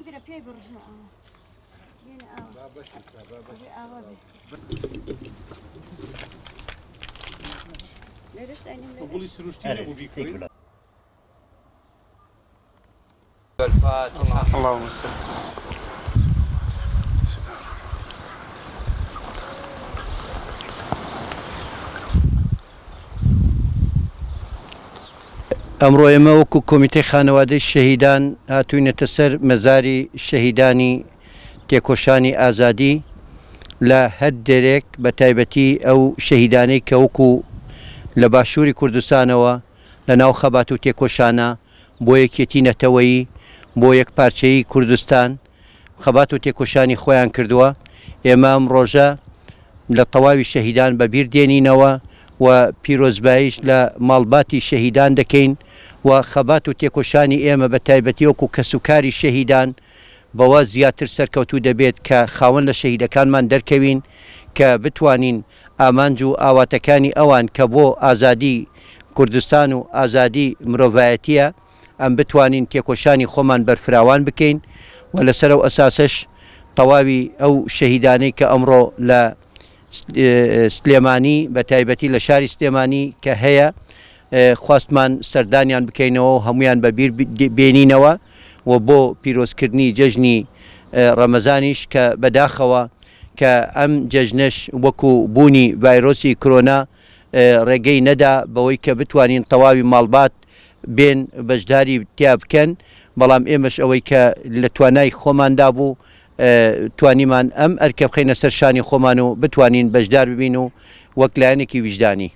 بيرا بيا برجنا بينا ليش تاني بوليس روشتينا وبيكري الفاتحة. اللهم صل. ئەمڕۆ ئێمە وەکو کۆمیتەی خانەوادەی شەهیدان هاتووینەتە سەر مەزاری شەهیدانی تێکۆشانی ئازادی لە هەر دەرێک بە تایبەتی ئەو شەهیدانەی کە وەکو لە باشووری کوردستانەوە لە ناو خەبات و تێکۆشانە بۆ یەکێتی نەتەوەیی بۆ یەک پارچەی کوردستان خەبات و تێکۆشانی خۆیان کردووە. ئێمە ئەم ڕۆژە لە تەواوی شەهیدان بەبیر دێنینەوە و پیرۆزباییش لە ماڵباتی شەهیدان دەکەین و خەبات و تێکۆشانی ئێمە بە تایبەتی وەکو کەسوکاری شەهیدان بەوە زیاتر سەرکەوتوو دەبێت کە خاوەن لە شەهیدەکانمان دەرکەوین کە بتوانین ئامانج و ئاواتەکانی ئەوان کە بۆ ئازادی کوردستان و ئازادی مرۆڤایەتیە ئەم بتوانین تێکۆشانی خۆمان بەرفراوان بکەین و لەسەر ئەو ئەساسش تەواوی ئەو شەهیدانەی کە ئەمڕۆ لە سلێمانی بە تایبەتی لە شاری سلێمانی کە هەیە خواستمان سەردانیان بکەینەوە و هەمویان بەبیر بێنینەوە و بۆ پیرۆزکردنی جەژنی ڕەمەزانیش کە بەداخەوە کە ئەم جەژنەش وەکو بوونی ڤایرۆسی کۆرۆنا ڕێگەی نەدا بەوەی کە بتوانین تەواوی ماڵبات بێن بەشداری تیا بکەن، بەڵام ئێمەش ئەوەی کە لە توانای خۆماندا بوو توانیمان ئەم ئەرکە بخەینە سەر شانی خۆمان و بتوانین بەشدار ببین و وەک لایەنێکی ویژدانی.